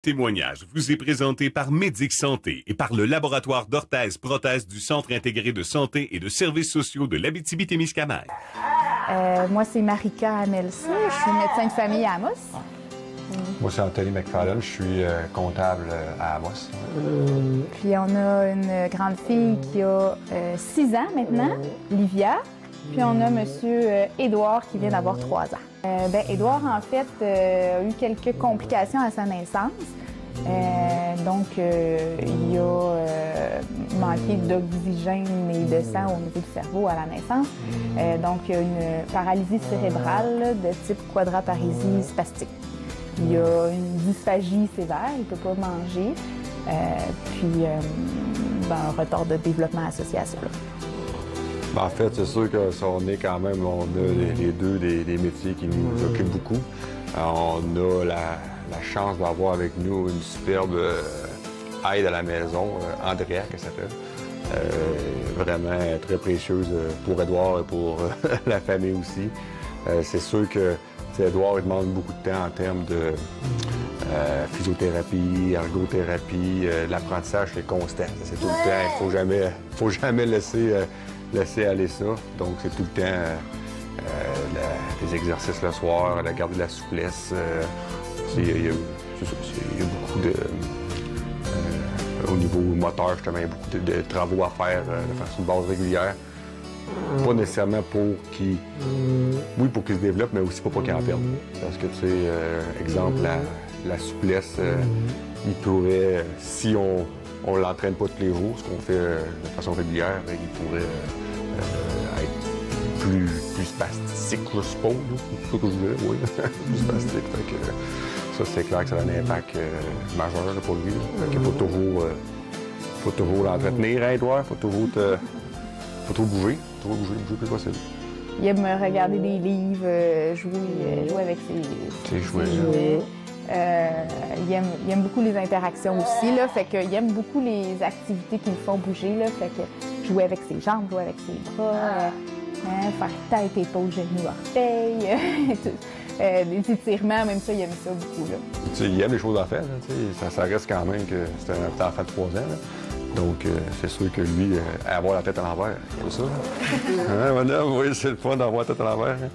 Témoignage vous est présenté par Médic Santé et par le laboratoire d'orthèse-prothèse du Centre intégré de santé et de services sociaux de l'Abitibi-Témiscamingue. Moi, c'est Marika Amelsa. Je suis médecin de famille à Amos. Moi, c'est Anthony McFarlane. Je suis comptable à Amos. Puis on a une grande fille qui a 6 ans maintenant, Livia. Puis on a monsieur Édouard qui vient d'avoir 3 ans. Édouard, en fait, a eu quelques complications à sa naissance. Il a manqué d'oxygène et de sang au niveau du cerveau à la naissance. Il a une paralysie cérébrale de type quadraparésie spastique. Il a une dysphagie sévère, il ne peut pas manger, un retard de développement associé à ça. En fait, c'est sûr que ça, on a les deux des métiers qui nous occupent beaucoup. On a la chance d'avoir avec nous une superbe aide à la maison, Andrea, qu'elle s'appelle. Vraiment très précieuse pour Édouard et pour la famille aussi. C'est sûr que Édouard il demande beaucoup de temps en termes de physiothérapie, ergothérapie. L'apprentissage, c'est constant. C'est tout le temps. Il faut jamais laisser aller ça. Donc, c'est tout le temps des exercices le soir, la garder de la souplesse. Il y a beaucoup de... au niveau moteur, justement, il y a beaucoup de travaux à faire de façon de base régulière. Pas nécessairement pour qu'il... Oui, pour qu'il se développe, mais aussi pour pas qu'il en perde. Parce que, tu sais, exemple, la souplesse, il pourrait, si on l'entraîne pas tous les jours, ce qu'on fait de façon régulière, il pourrait être plus spastique, je suppose. C'est ce que je voulais, oui. Plus spastique. Fait que, ça, c'est clair que ça a un impact majeur pour lui. Fait qu'il faut toujours l'entretenir, hein, Edouard? Faut toujours bouger. Bouger plus possible. Il aime regarder des livres, jouer avec ses jouets. Il aime beaucoup les interactions aussi, là, fait qu'il aime beaucoup les activités qui le font bouger, là, fait que jouer avec ses jambes, jouer avec ses bras, faire tête, épaule, genoux, orteils, des étirements, même ça, il aime ça beaucoup. Là. Il aime les choses à faire, là, ça reste quand même que c'est un petit enfant de 3 ans. Là. Donc, c'est sûr que lui, avoir la tête à l'envers, c'est ça. Hein, madame, oui, c'est le fun d'avoir la tête à l'envers. Hein?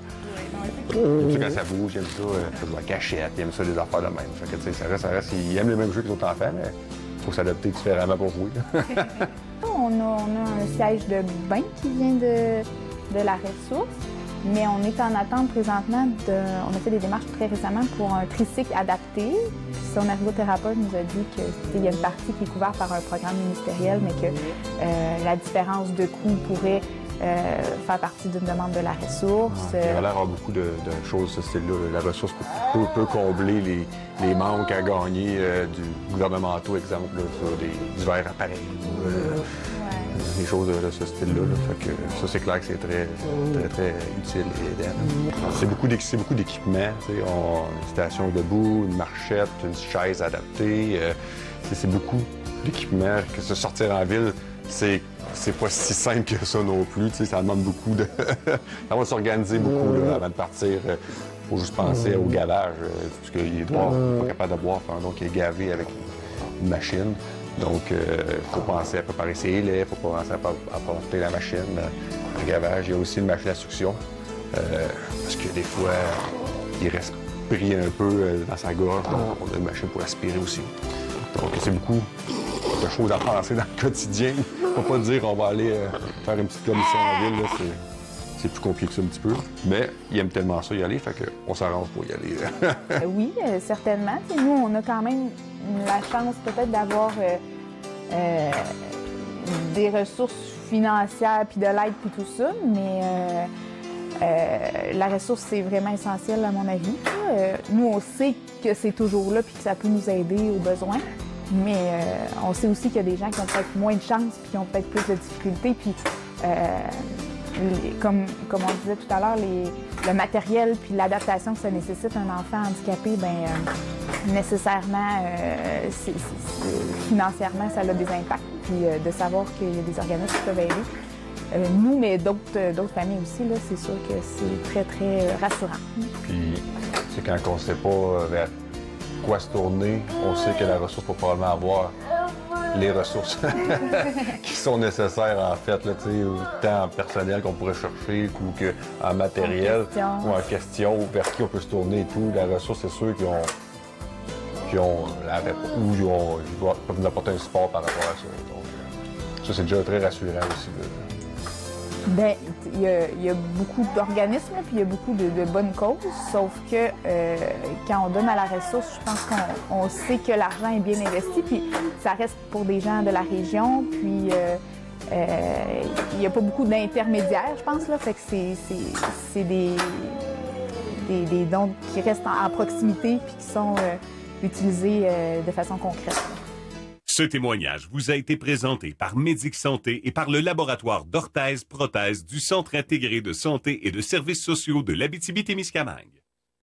J'aime ça quand ça bouge, j'aime ça, la cachette, il aime ça, les affaires de même. Fait que, ça reste, il aime les mêmes jeux que les autres enfants, mais il faut s'adapter différemment pour jouer. On a un siège de bain qui vient de la ressource, mais on est en attente présentement on a fait des démarches très récemment pour un tricycle adapté. Puis son ergothérapeute nous a dit qu'il y a une partie qui est couverte par un programme ministériel, mais que la différence de coût pourrait faire partie d'une demande de la ressource. Il va y avoir beaucoup de choses de ce style-là. La ressource peut combler les manques à gagner du gouvernemental, exemple, là, sur des divers appareils. Des choses de ce style-là. Fait que ça, c'est clair que c'est très utile et aidant. C'est beaucoup d'équipements. Une station debout, une marchette, une chaise adaptée. C'est beaucoup d'équipements. Que se sortir en ville, c'est pas si simple que ça non plus. Ça demande beaucoup de... Ça va s'organiser beaucoup là, avant de partir. Il faut juste penser au gavage, parce qu'il est pas capable de boire, donc il est gavé avec une machine. Donc, il faut penser à préparer ses laits, il faut penser à porter la machine, le gavage. Il y a aussi une machine à succion, parce que des fois, il reste pris un peu dans sa gorge, donc on a une machine pour aspirer aussi. Donc, c'est beaucoup de choses à penser dans le quotidien. Il ne faut pas dire on va aller faire une petite commission en ville, là, c'est plus compliqué que ça un petit peu. Mais il aime tellement ça y aller, fait qu'on s'arrange pour y aller. Oui, certainement. T'sais, nous, on a quand même la chance peut-être d'avoir des ressources financières, puis de l'aide, puis tout ça, mais la ressource, c'est vraiment essentiel à mon avis. Nous, on sait que c'est toujours là, puis que ça peut nous aider aux besoins. Mais on sait aussi qu'il y a des gens qui ont peut-être moins de chance puis qui ont peut-être plus de difficultés. Puis, comme on disait tout à l'heure, le matériel puis l'adaptation que ça nécessite un enfant handicapé, nécessairement, financièrement, ça a des impacts. Puis de savoir qu'il y a des organismes qui peuvent aider. Nous, mais d'autres familles aussi, là, c'est sûr que c'est très, très rassurant. Puis, c'est quand on ne sait pas vers quoi se tourner, on sait que la ressource peut probablement avoir les ressources qui sont nécessaires, en fait, là, tant en personnel qu'on pourrait chercher ou en matériel, ou en question, ou vers qui on peut se tourner et tout. La ressource, c'est sûr qu'ils ont la réponse, ou ils peuvent nous apporter un support par rapport à ça. Donc, ça, c'est déjà très rassurant aussi. Bien, il y a beaucoup d'organismes, puis il y a beaucoup de bonnes causes, sauf que quand on donne à la ressource, je pense qu'on sait que l'argent est bien investi, puis ça reste pour des gens de la région, puis il n'y a pas beaucoup d'intermédiaires, je pense, là, fait que c'est des dons qui restent en proximité, puis qui sont utilisés de façon concrète. Ce témoignage vous a été présenté par Médic Santé et par le laboratoire d'orthèse-prothèse du Centre intégré de santé et de services sociaux de l'Abitibi-Témiscamingue.